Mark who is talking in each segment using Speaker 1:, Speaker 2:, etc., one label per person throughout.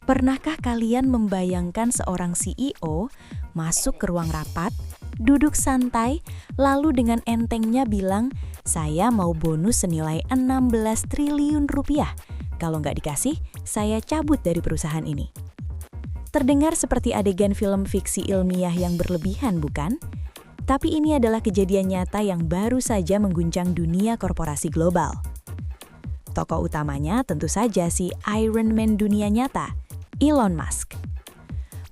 Speaker 1: Pernahkah kalian membayangkan seorang CEO masuk ke ruang rapat, duduk santai, lalu dengan entengnya bilang, "Saya mau bonus senilai 16 triliun rupiah. Kalau nggak dikasih, saya cabut dari perusahaan ini." Terdengar seperti adegan film fiksi ilmiah yang berlebihan, bukan? Tapi ini adalah kejadian nyata yang baru saja mengguncang dunia korporasi global. Tokoh utamanya tentu saja si Iron Man dunia nyata, Elon Musk.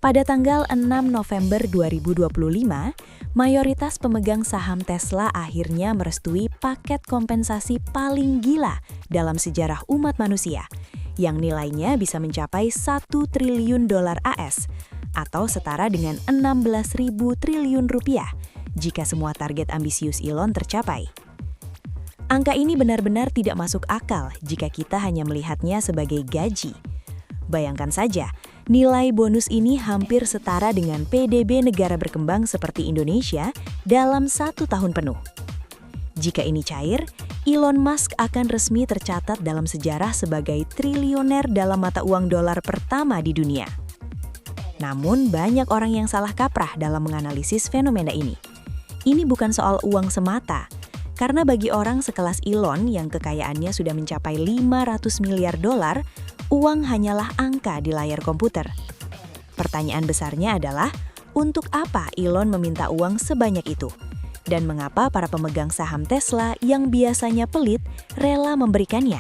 Speaker 1: Pada tanggal 6 November 2025, mayoritas pemegang saham Tesla akhirnya merestui paket kompensasi paling gila dalam sejarah umat manusia, yang nilainya bisa mencapai 1 triliun dolar AS, atau setara dengan 16.000 triliun rupiah, jika semua target ambisius Elon tercapai. Angka ini benar-benar tidak masuk akal jika kita hanya melihatnya sebagai gaji. Bayangkan saja, nilai bonus ini hampir setara dengan PDB negara berkembang seperti Indonesia dalam 1 tahun penuh. Jika ini cair, Elon Musk akan resmi tercatat dalam sejarah sebagai triliuner dalam mata uang dolar pertama di dunia. Namun, banyak orang yang salah kaprah dalam menganalisis fenomena ini. Ini bukan soal uang semata, karena bagi orang sekelas Elon yang kekayaannya sudah mencapai 500 miliar dolar, uang hanyalah angka di layar komputer. Pertanyaan besarnya adalah, untuk apa Elon meminta uang sebanyak itu? Dan mengapa para pemegang saham Tesla yang biasanya pelit rela memberikannya?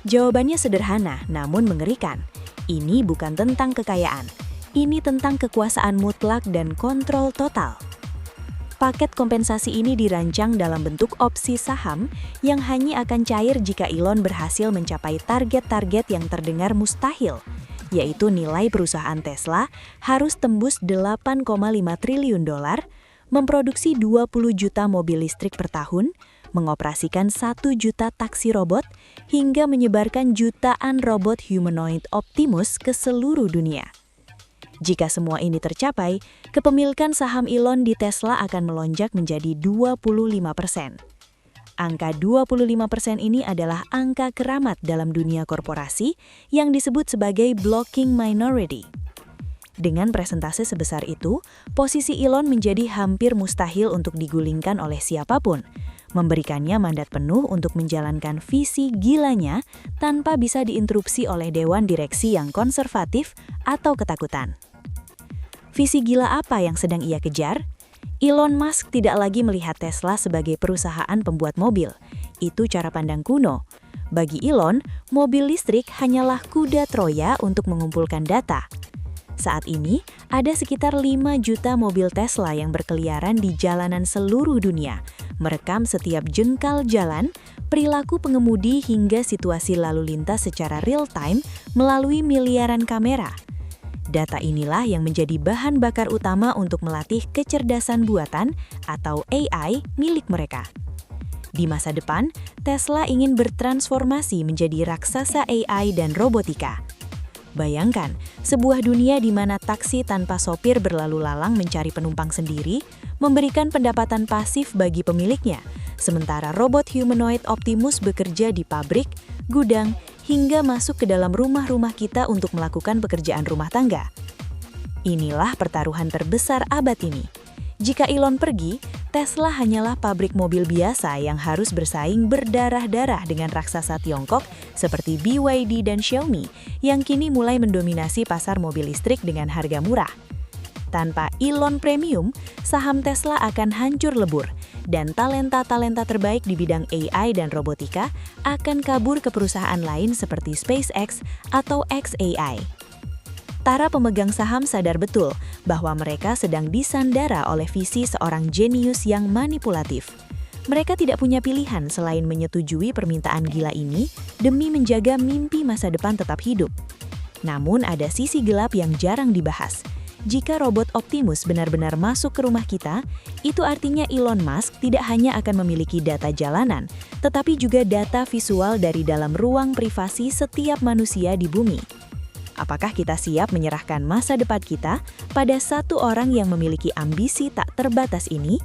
Speaker 1: Jawabannya sederhana namun mengerikan. Ini bukan tentang kekayaan. Ini tentang kekuasaan mutlak dan kontrol total. Paket kompensasi ini dirancang dalam bentuk opsi saham yang hanya akan cair jika Elon berhasil mencapai target-target yang terdengar mustahil, yaitu nilai perusahaan Tesla harus tembus 8,5 triliun dolar, memproduksi 20 juta mobil listrik per tahun, mengoperasikan 1 juta taksi robot, hingga menyebarkan jutaan robot humanoid Optimus ke seluruh dunia. Jika semua ini tercapai, kepemilikan saham Elon di Tesla akan melonjak menjadi 25%. Angka 25% ini adalah angka keramat dalam dunia korporasi yang disebut sebagai blocking minority. Dengan presentase sebesar itu, posisi Elon menjadi hampir mustahil untuk digulingkan oleh siapapun, memberikannya mandat penuh untuk menjalankan visi gilanya tanpa bisa diinterupsi oleh dewan direksi yang konservatif atau ketakutan. Visi gila apa yang sedang ia kejar? Elon Musk tidak lagi melihat Tesla sebagai perusahaan pembuat mobil. Itu cara pandang kuno. Bagi Elon, mobil listrik hanyalah kuda Troya untuk mengumpulkan data. Saat ini, ada sekitar 5 juta mobil Tesla yang berkeliaran di jalanan seluruh dunia, merekam setiap jengkal jalan, perilaku pengemudi hingga situasi lalu lintas secara real-time melalui miliaran kamera. Data inilah yang menjadi bahan bakar utama untuk melatih kecerdasan buatan atau AI milik mereka. Di masa depan, Tesla ingin bertransformasi menjadi raksasa AI dan robotika. Bayangkan, sebuah dunia di mana taksi tanpa sopir berlalu lalang mencari penumpang sendiri, memberikan pendapatan pasif bagi pemiliknya, sementara robot humanoid Optimus bekerja di pabrik, gudang, hingga masuk ke dalam rumah-rumah kita untuk melakukan pekerjaan rumah tangga. Inilah pertaruhan terbesar abad ini. Jika Elon pergi, Tesla hanyalah pabrik mobil biasa yang harus bersaing berdarah-darah dengan raksasa Tiongkok seperti BYD dan Xiaomi yang kini mulai mendominasi pasar mobil listrik dengan harga murah. Tanpa Elon Premium, saham Tesla akan hancur lebur, dan talenta-talenta terbaik di bidang AI dan robotika akan kabur ke perusahaan lain seperti SpaceX atau xAI. Para pemegang saham sadar betul bahwa mereka sedang disandara oleh visi seorang jenius yang manipulatif. Mereka tidak punya pilihan selain menyetujui permintaan gila ini demi menjaga mimpi masa depan tetap hidup. Namun ada sisi gelap yang jarang dibahas. Jika robot Optimus benar-benar masuk ke rumah kita, itu artinya Elon Musk tidak hanya akan memiliki data jalanan, tetapi juga data visual dari dalam ruang privasi setiap manusia di bumi. Apakah kita siap menyerahkan masa depan kita pada satu orang yang memiliki ambisi tak terbatas ini?